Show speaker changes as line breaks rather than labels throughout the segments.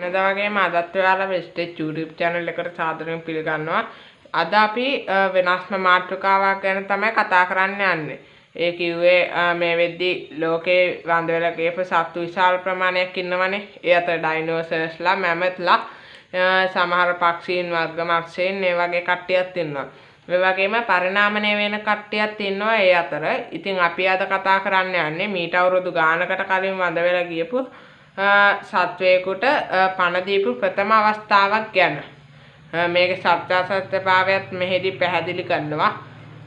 වෙනදා වගේම අදත් ඔයාලා වෙස්ටේජ් YouTube channel එකට සාදරයෙන් පිළිගන්නවා. අද අපි වෙනස්ම මාතෘකාවක් ගැන තමයි කතා කරන්න යන්නේ. ඒ කිව්වේ මේ වෙද්දි ලෝකේ වඳ වෙලා ගියපු සත්තු විශාල ප්‍රමාණයක් ඉන්නවනේ. ඒ අතර ඩයිනෝසර්ස්ලා, මැමත්ලා, සමහර පක්ෂීන් වර්ග මත්ස්‍යයන් මේ වගේ කට්ටියක් ඉන්නවා. ඒ වගේම පරිණාමණය වෙන කට්ටියක් ඉන්නවා ඒ අතර. ඉතින් අපි අද කතා කරන්න යන්නේ මීට අවුරුදු ගානකට කලින් වඳ වෙලා ගියපු සත්වයකට පණ දීපු ප්‍රථම අවස්ථාවක් ගැන. මේකේ සත්‍යාසත්‍යභාවයත් මෙහෙදි පැහැදිලි කරනවා.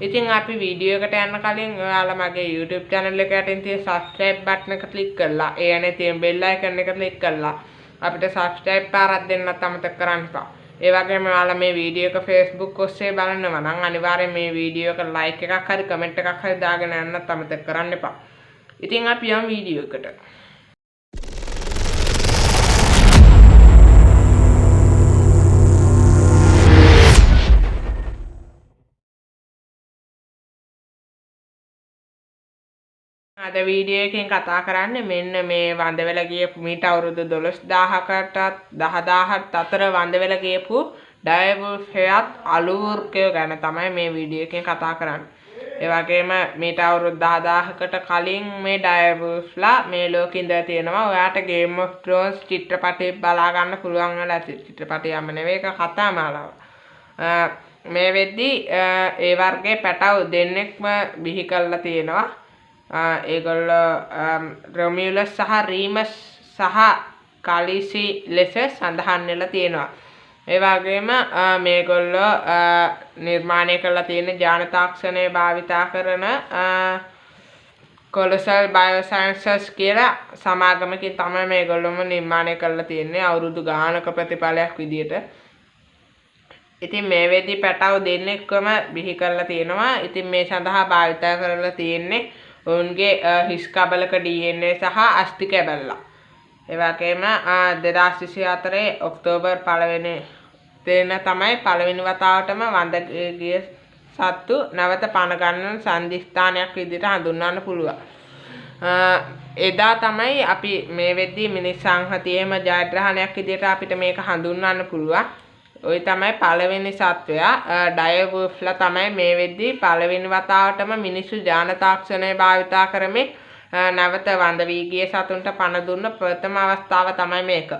ඉතින් අපි වීඩියෝ එකට යන්න කලින් ඔයාලා මගේ YouTube channel එකට යටින් තියෙන subscribe button එක click කරලා ඒ යන්නේ තියෙන bell icon එක click කරලා අපිට subscribe පාරක් දෙන්නත් අමතක කරන්න එපා. ඒ වගේම ඔයාලා මේ වීඩියෝ එක Facebook ඔස්සේ බලනවා නම් අනිවාර්යයෙන් මේ වීඩියෝ එක like එකක් හරි comment එකක් හරි දාගෙන යන්නත් අමතක කරන්න එපා. ඉතින් අපි යමු වීඩියෝ එකට. අද වීඩියෝ එකෙන් කතා කරන්නේ මෙන්න මේ වඳ වෙලා ගියපු මීට අවුරුදු 12000කට 10000කට අතර වඳ වෙලා ගියපු ඩයවුල්ෆ් හේත් අලුවෘකයෝ ගැන තමයි මේ වීඩියෝ එකෙන් කතා කරන්නේ. ඒ වගේම මීට අවුරුදු 10000කට කලින් මේ ඩයවුල්ෆ්ලා මේ ලෝකෙ ඉඳලා තියෙනවා. ඔයාට Game of Thrones චිත්‍රපටය බලා ගන්න පුළුවන් වෙලා ඇති. චිත්‍රපටයක්ම නෙවෙයි ඒක කතා මාලාවක්. මේ වෙද්දි ඒ වර්ගයේ පැටව් දෙන්නෙක්ම බිහි කරලා තියෙනවා. ඒගොල්ලෝ රොමියුලස් සහ රීමස් සහ කාලිසි ලෙස සඳහන් වෙලා තියෙනවා. ඒ වගේම මේගොල්ලෝ නිර්මාණය කරලා තියෙන ජාන තාක්ෂණය භාවිතා කරන කොලොසල් බයෝසයන්සස් කියලා සමාගමකින් තමයි මේගොල්ලෝම නිර්මාණය කරලා තියෙන්නේ අවුරුදු ගානක ප්‍රතිඵලයක් විදියට. ඉතින් මේ වෙද්දි පැටව් දෙන්නෙක්ම බිහි කරලා තියෙනවා. ඉතින් මේ සඳහා භාවිතා කරලා තියෙන්නේ උන්ගේ හිස් කබලක DNA සහ අස්ථි කැබල්ල. ඒ වගේම 2024 ඔක්තෝබර් 1 වෙනි දින තමයි පළවෙනි වතාවටම වඳ ගිය සත්තු නැවත පණ ගන්න සන්ධිස්ථානයක් විදිහට හඳුන්වන්න පුළුවන්. එදා තමයි අපි මේ වෙද්දී මිනිස් සංහතියේම ජයග්‍රහණයක් විදිහට අපිට මේක හඳුන්වන්න පුළුවන්. ඔය තමයි පළවෙනි සත්වයා ඩයවුල්ෆ්ලා තමයි මේ වෙද්දී පළවෙනි වතාවටම මිනිස්සු ජාන තාක්ෂණය භාවිතා කරමින් නැවත වඳ වී ගිය සතුන්ට පණ දුන්න ප්‍රථම අවස්ථාව තමයි මේක.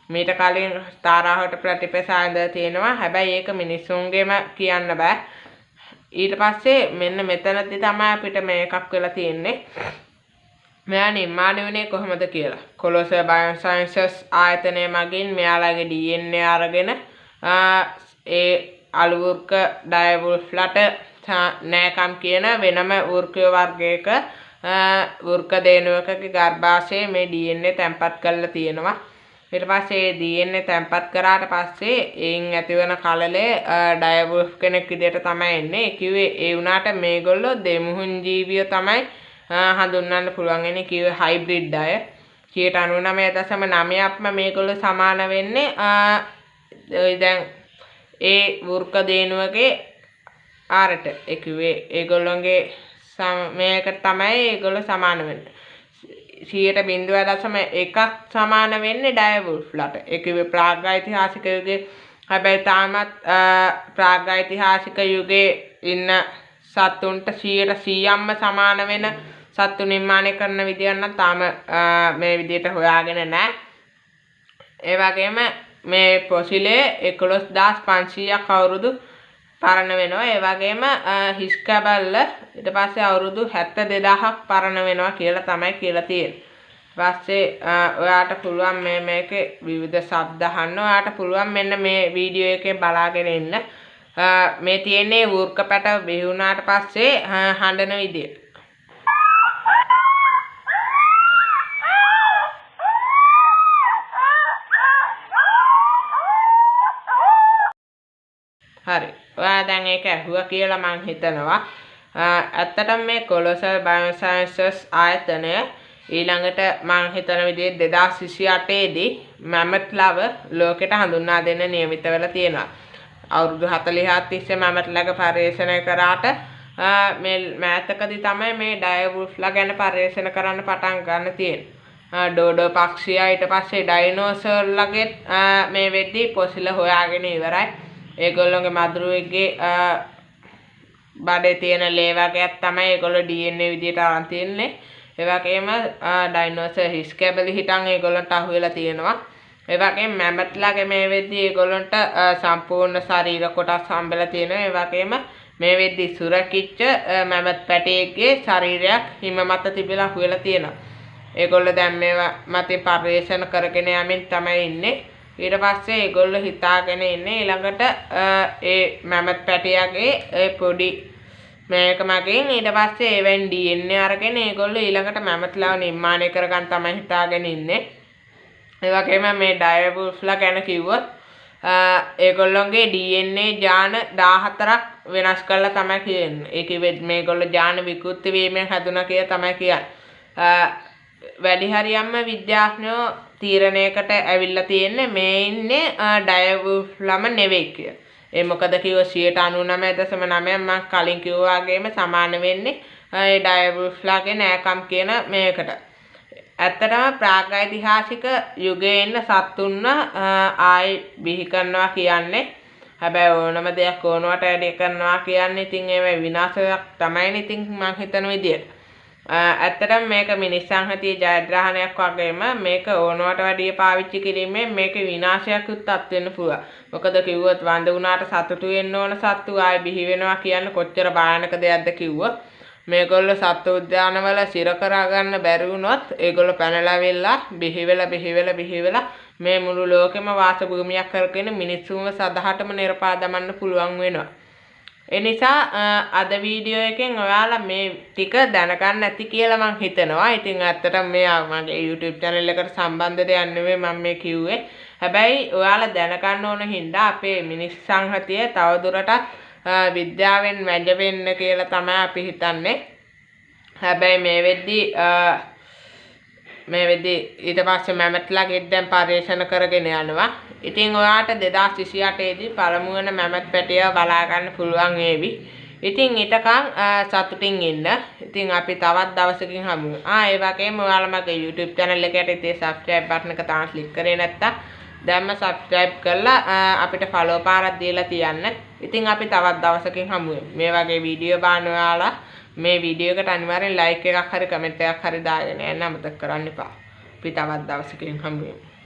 මීට කලින් තාරාවට ප්‍රතිපසා ඉඳලා තියෙනවා. හැබැයි ඒක මිනිස්සුන්ගේම කියන්න බෑ. ඊට පස්සේ මෙන්න මෙතනදී තමයි අපිට මේකක් වෙලා තියෙන්නේ. මෙයා නිර්මාණය වුණේ කොහොමද කියලා. කොලොසල් බයෝසයන්සස් ආයතනය මගින් මෙයාලගේ DNA අරගෙන ඒ අලුවෘක ඩයවුල්ෆ්ලාට නෑකම් කියන වෙනම වෘකයෝ වර්ගයක වෘක දේනුවකගේ ගර්භාෂයේ මේ DNA තැන්පත් කරලා තියෙනවා. ඊට පස්සේ DNA තැන්පත් කරාට පස්සේ එයින් ඇතිවන කලලේ ඩයවුල්ෆ් කෙනෙක් විදිහට තමයි එන්නේ. ඒ කිව්වේ ඒ වුණාට මේගොල්ලෝ දෙමුහුන් ජීවියෝ තමයි හඳුන්වන්න පුළුවන්. එන්නේ කිව්වේ හයිබ්‍රිඩ් අය. 99.9%ක්ම මේගොල්ලෝ සමාන වෙන්නේ දැන් ඒ වෘක දේනුවගේ ආරට. ඒ කිව්වේ ඒගොල්ලොන්ගේ මේකට තමයි ඒගොල්ලෝ සමාන වෙන්නේ. 0.1ක් සමාන වෙන්නේ ඩයවුල්ෆ්ලාට. ඒ කිව්වේ ප්‍රාග්ඓතිහාසික යුගයේ. හැබැයි තාමත් ප්‍රාග්ඓතිහාසික යුගයේ ඉන්න සත්තුන්ට 100%ක්ම සමාන වෙන සත්තු නිර්මාණය කරන විදියක් නම් තාම මේ විදියට හොයාගෙන නැහැ. ඒ වගේම මේ පොසිලේ 11500ක් අවුරුදු පරණ වෙනවා. ඒ වගේම හිස් කැබල්ල ඊට පස්සේ අවුරුදු 72000ක් පරණ වෙනවා කියලා තමයි කියලා තියෙන්නේ. ඊපස්සේ ඔයාට පුළුවන් මේකේ විවිධ ශබ්ද අහන්න. ඔයාට පුළුවන් මෙන්න මේ වීඩියෝ එකේ බලාගෙන ඉන්න. මේ තියෙන්නේ වෘක පැටව බිහි වුණාට පස්සේ හඬන විදිය. හරි. ඔයා දැන් ඒක ඇහුවා කියලා මම හිතනවා. ඇත්තටම මේ කොලොසල් බයෝසයන්සස් ආයතනය ඊළඟට මම හිතන විදිහට 2028 දී මැමත්ලව ලෝකෙට හඳුන්වා දෙන්න නියමිත වෙලා තියෙනවා. අවුරුදු 40ක් තිස්සේ මැමත්ලගේ පරිශන කරාට මේ මෑතකදී තමයි මේ ඩයවුල්ෆ්ලා ගැන පරිශන කරන්න පටන් ගන්න තියෙන්නේ. ඩෝඩෝ පක්ෂියා ඊට පස්සේ ඩයිනෝසර්ලගේ මේ වෙද්දී පොසිල හොයාගෙන ඉවරයි. ඒගොල්ලෝගේ මදුරුවෙක්ගේ බඩේ තියෙන ලේ වර්ගයක් තමයි ඒගොල්ලෝ DNA විදියට අරන් තියන්නේ. ඒ වගේම ඩයිනෝසර් හිස් කැබලි හිටන් ඒගොල්ලන්ට අහු වෙලා තියෙනවා. ඒ වගේම මැමත්ලාගේ මේ වෙද්දී ඒගොල්ලන්ට සම්පූර්ණ ශරීර කොටස් හම්බෙලා තියෙනවා. ඒ වගේම මේ වෙද්දී සුරකිච්ච මැමත් පැටියෙක්ගේ ශරීරයක් හිම මත තිබිලා අහු වෙලා තියෙනවා. ඒගොල්ලෝ දැන් මේවා මතින් පරිශන කරගෙන යමින් තමයි ඉන්නේ. ඊට පස්සේ ඒගොල්ලෝ හිතාගෙන ඉන්නේ ඊළඟට ඒ මැමත් පැටියාගේ ඒ පොඩි මේක මගින් ඊට පස්සේ එවෙන් DNA අරගෙන ඒගොල්ලෝ ඊළඟට මැමත්ලාව නිර්මාණය කරගන්න තමයි හිතාගෙන ඉන්නේ. ඒ වගේම මේ ඩයර්වුල්ෆ්ලා ගැන කිව්වොත් ඒගොල්ලොන්ගේ DNA ජාන 14ක් වෙනස් කරලා තමයි කියන්නේ. ඒ කිව්වේ මේගොල්ලෝ ජාන විකෘති වීමෙන් හැදුනා කියලා තමයි කියන්නේ. වැඩි හරියම්ම විද්‍යාඥයෝ තීරණයකට ඇවිල්ලා තියෙන්නේ මේ ඉන්නේ ඩයර්වුල්ෆ්ලාම නෙවෙයි කියලා. ඒ මොකද කිව්ව 99.9 මම කලින් කිව්වා වගේම සමාන වෙන්නේ ඒ ඩයර්වුල්ෆ්ලාගේ නෑකම් කියන මේකට. ඇත්තටම ප්‍රාග්ඓතිහාසික යුගයේ ඉන්න සත්තුන්ව ආයි බිහි කරනවා කියන්නේ හැබැයි ඕනම දෙයක් ඕනවට වැඩි කරනවා කියන්නේ ඉතින් ඒ විනාශයක් තමයි ඉතින් මම හිතන විදියට. ඇත්තටම මේක මිනිස්සන් හිතේ ජයග්‍රහණයක් වගේම මේක ඕනවට වැඩිය පාවිච්චි කිරීමෙන් මේක විනාශයක්වත් අත් වෙන්න පුළුවන්. මොකද කිව්වොත් වඳ වුණාට සතුටු වෙන්න ඕන සත්තු ආයි බිහි වෙනවා කියන්නේ කොච්චර භයානක දෙයක්ද කිව්වොත් මේගොල්ලෝ සත්තු උද්‍යානවල සිර කරගන්න බැරි වුණොත් ඒගොල්ලෝ පැනලා වෙලා බිහි වෙලා මේ මුළු ලෝකෙම වාස භූමියක් කරගෙන මිනිස්සුන්ව සදහටම නිරපා දමන්න පුළුවන් වෙනවා. ඒ නිසා අද වීඩියෝ එකෙන් ඔයාලා මේ ටික දැනගන්න ඇති කියලා මම හිතනවා. ඉතින් ඇත්තටම මේ මගේ YouTube channel එකට සම්බන්ධ දෙයක් නෙවෙයි මම මේ කිව්වේ. හැබැයි ඔයාලා දැනගන්න ඕන හින්දා අපේ මිනිස් සංහතිය තවදුරටත් විද්‍යාවෙන් වැජ වෙන්න කියලා තමයි අපි හිතන්නේ. හැබැයි මේ වෙද්දී ඊට පස්සේ මැමත්ලාගේ දැන් පරිශන කරගෙන යනවා. ඉතින් ඔයාට 2028 දී පළමු වෙන මැමත් පැටියව බලා ගන්න පුළුවන් වේවි. ඉතින් ඊටකන් සතුටින් ඉන්න. ඉතින් අපි තවත් දවසකින් හමු වෙමු. ඒ වගේම ඔයාලා මගේ YouTube channel එකට ඉතින් subscribe button එක තාම click කරේ නැත්තම් දැන්ම subscribe කරලා අපිට follow පාරක් දීලා තියන්න. ඉතින් අපි තවත් දවසකින් හමු වෙමු. මේ වගේ වීඩියෝ බලන ඔයාලා මේ වීඩියෝ එකට අනිවාර්යෙන් like එකක් හරි comment එකක් හරි දාගෙන යන්න අමතක කරන්න එපා. අපි තවත් දවසකින් හමු වෙමු.